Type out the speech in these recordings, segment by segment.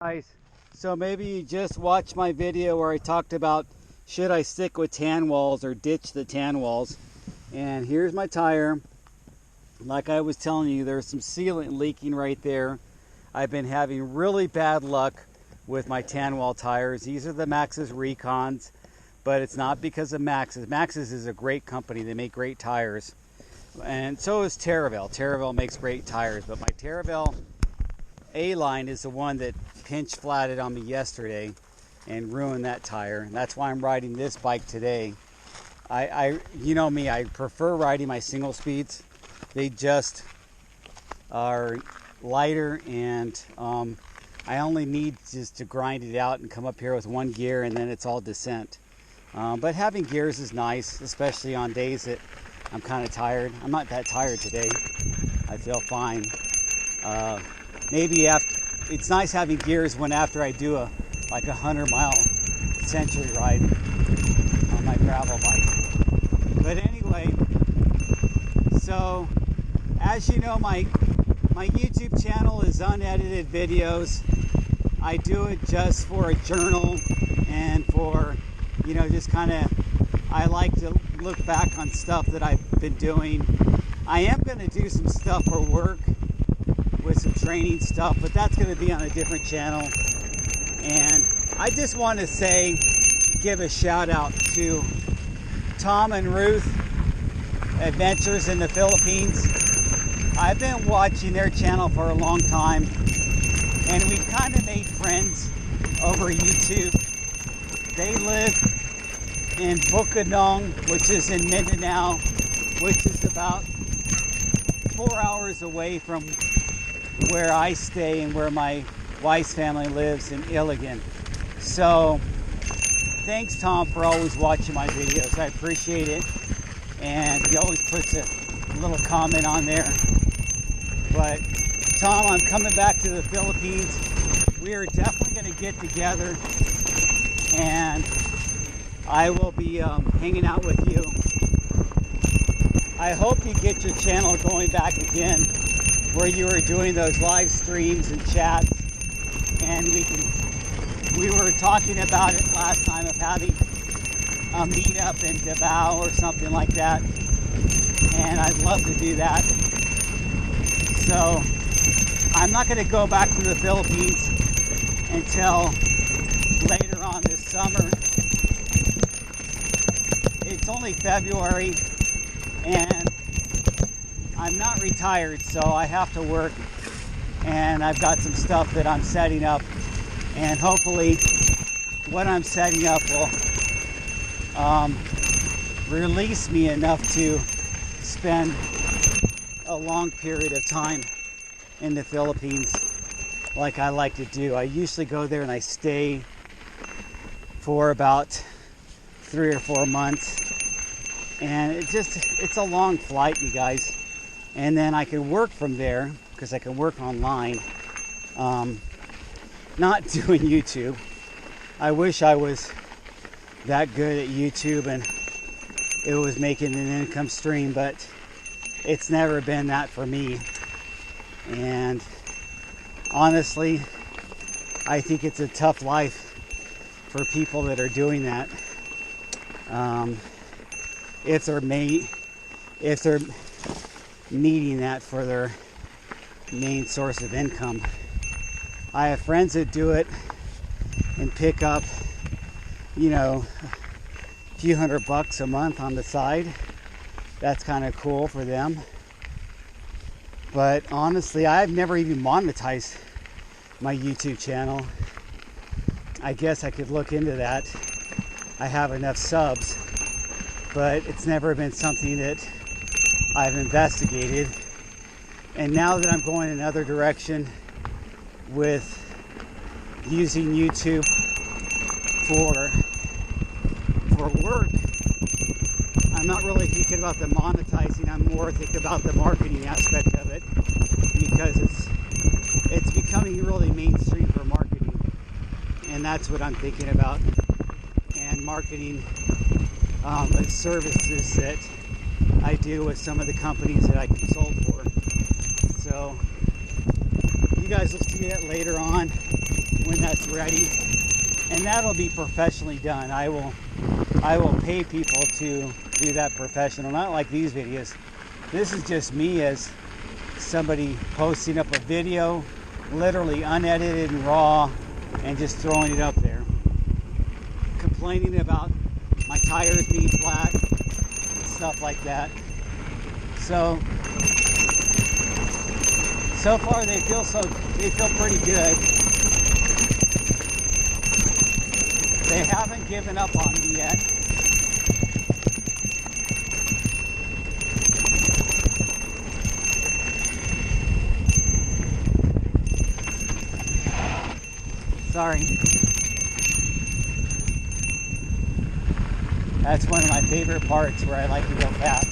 Guys, so maybe you just watched my video where I talked about should I stick with tan walls or ditch the tan walls. And here's my tire. Like I was telling you, there's some sealant leaking right there. I've been having really bad luck with my tan wall tires. These are the Maxxis Recons, but it's not because of Maxxis. Maxxis is a great company. They make great tires. And so is Terravel. Terravel makes great tires, but my Terravel A-line is the one that pinch flatted on me yesterday and ruined that tire. And that's why I'm riding this bike today. You know me, I prefer riding my single speeds. They just are lighter, and I only need just to grind it out and come up here with one gear, and then it's all descent. But having gears is nice, especially on days that I'm kind of tired. I'm not that tired today. I feel fine. Maybe it's nice having gears when after I do like a 100-mile century ride on my gravel bike. But anyway, so as you know, my YouTube channel is unedited videos. I do it just for a journal and for, just kind of, I like to look back on stuff that I've been doing. I am going to do some stuff for work with some training stuff, but that's going to be on a different channel. And I just want to give a shout out to Tom and Ruth Adventures in the Philippines. I've been watching their channel for a long time, and we've kind of made friends over YouTube. They live in Bukidnon, which is in Mindanao, which is about 4 hours away from where I stay and where my wife's family lives in Iligan. So thanks, Tom, for always watching my videos. I appreciate it. And he always puts a little comment on there. But Tom, I'm coming back to the Philippines. We are definitely going to get together, and I will be hanging out with you. I hope you get your channel going back again, where you were doing those live streams and chats, and we were talking about it last time of having a meetup in Davao or something like that, and I'd love to do that. So I'm not going to go back to the Philippines until later on this summer. It's only February, and I'm not retired, so I have to work, and I've got some stuff that I'm setting up, and hopefully what I'm setting up will release me enough to spend a long period of time in the Philippines like I like to do. I usually go there and I stay for about 3 or 4 months, and it's a long flight, you guys. And then I can work from there, because I can work online, not doing YouTube. I wish I was that good at YouTube and it was making an income stream, but it's never been that for me. And honestly, I think it's a tough life for people that are doing that. If they're needing that for their main source of income. I have friends that do it and pick up, a few $100 a month on the side. That's kind of cool for them. But honestly, I've never even monetized my YouTube channel. I guess I could look into that. I have enough subs, but it's never been something that I've investigated. And now that I'm going another direction with using YouTube for work, I'm not really thinking about the monetizing. I'm more thinking about the marketing aspect of it, because it's becoming really mainstream for marketing, and that's what I'm thinking about. And marketing the services that I do with some of the companies that I consult for. So you guys will see that later on when that's ready, and that'll be professionally done. I will pay people to do that professional, not like these videos. This is just me as somebody posting up a video, literally unedited and raw, and just throwing it up there, complaining about my tires being flat and stuff like that. So far they feel pretty good. They haven't given up on me yet. Sorry. That's one of my favorite parts where I like to go fast.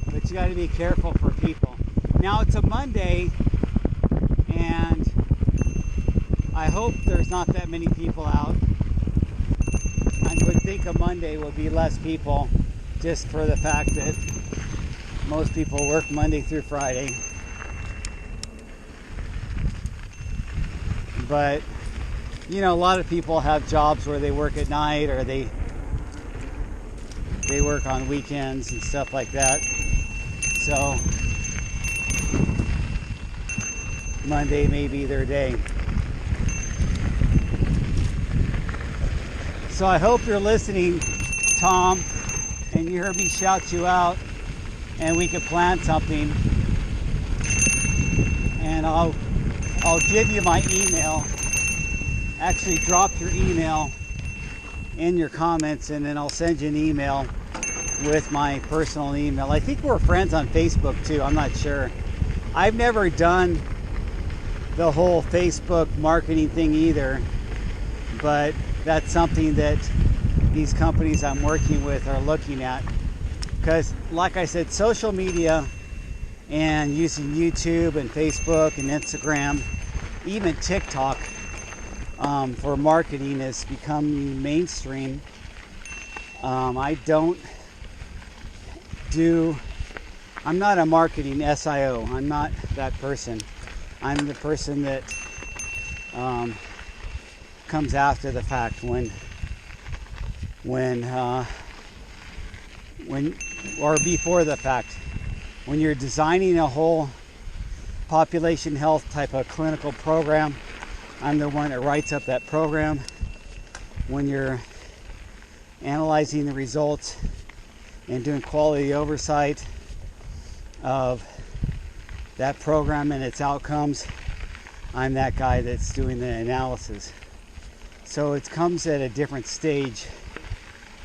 But you got to be careful for people. Now it's a Monday, and I hope there's not that many people out. I would think a Monday would be less people, just for the fact that most people work Monday through Friday. But, you know, a lot of people have jobs where they work at night, or they work on weekends and stuff like that. So Monday may be their day. So I hope you're listening, Tom, and you heard me shout you out, and we could plan something. And I'll give you my email. Actually, drop your email in your comments, and then I'll send you an email with my personal email. I think we're friends on Facebook too. I'm not sure. I've never done the whole Facebook marketing thing either, but that's something that these companies I'm working with are looking at. Because, like I said, social media and using YouTube and Facebook and Instagram, even TikTok, for marketing is becoming mainstream. I'm not a marketing SIO. I'm not that person. I'm the person that comes after the fact when or before the fact. When you're designing a whole population health type of clinical program, I'm the one that writes up that program. When you're analyzing the results and doing quality oversight of that program and its outcomes, I'm that guy that's doing the analysis. So it comes at a different stage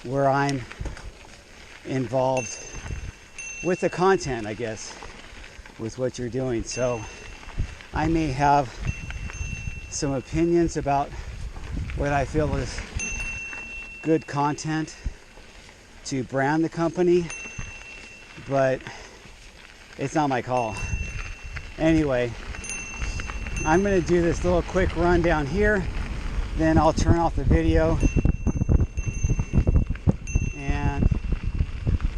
where I'm involved with the content, I guess, with what you're doing. So I may have some opinions about what I feel is good content to brand the company, but it's not my call. Anyway, I'm going to do this little quick run down here, then I'll turn off the video, and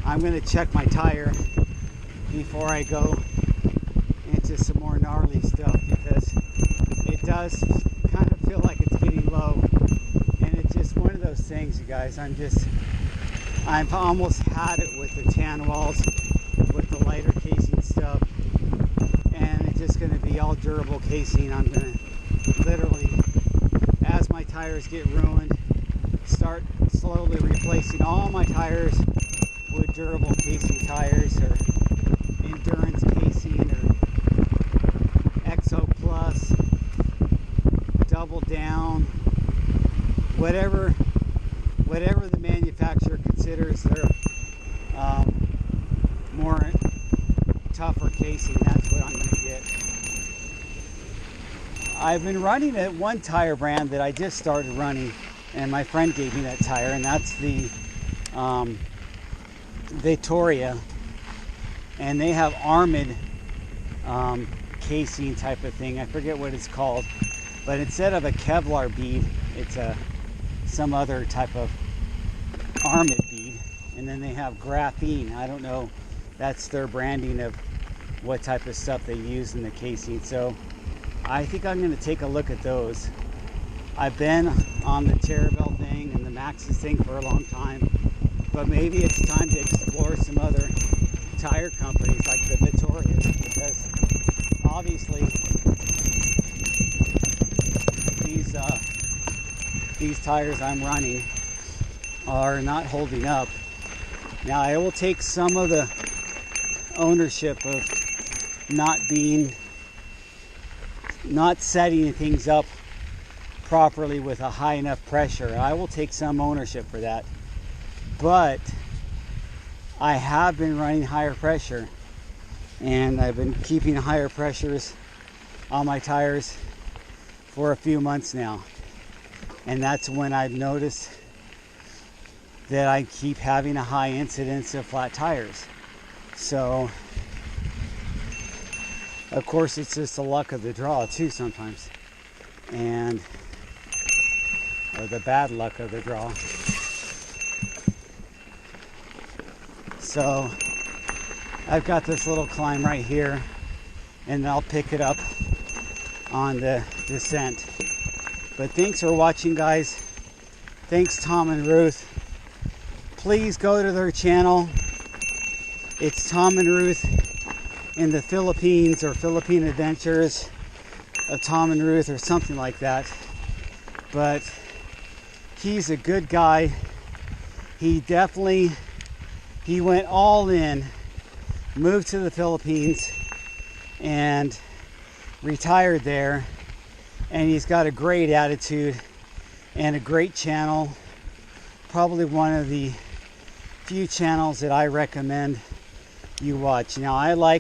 I'm going to check my tire before I go into some more gnarly stuff, because it does kind of feel like it's getting low, and it's just one of those things, you guys. I've almost had it with the tan walls, with the lighter casing stuff, and it's just going to be all durable casing. I'm going to literally, as my tires get ruined, start slowly replacing all my tires with durable casing tires, or endurance casing, or Exo Plus, Double Down, whatever the manufacturer considers their more tougher casing, that's what I'm going to get. I've been running at one tire brand that I just started running, and my friend gave me that tire, and that's the Victoria, and they have armored casing type of thing. I forget what it's called, but instead of a Kevlar bead, it's some other type of armored bead. And then they have graphene. I don't know That's their branding of what type of stuff they use in the casing. So I think I'm going to take a look at those. I've been on the Terraville thing and the Maxxis thing for a long time, but maybe it's time to explore some other tire companies like the Vittorias, because obviously these tires I'm running are not holding up. Now I will take some of the ownership of not setting things up properly with a high enough pressure. I will take some ownership for that, but I have been running higher pressure, and I've been keeping higher pressures on my tires for a few months now, and that's when I've noticed that I keep having a high incidence of flat tires. So of course it's just the luck of the draw too sometimes, and or the bad luck of the draw. So I've got this little climb right here, and I'll pick it up on the descent. But thanks for watching, guys. Thanks, Tom and Ruth. Please go to their channel. It's Tom and Ruth in the Philippines, or Philippine Adventures of Tom and Ruth, or something like that. But he's a good guy. He went all in, moved to the Philippines, and retired there. And he's got a great attitude and a great channel. Probably one of the few channels that I recommend you watch. Now, I like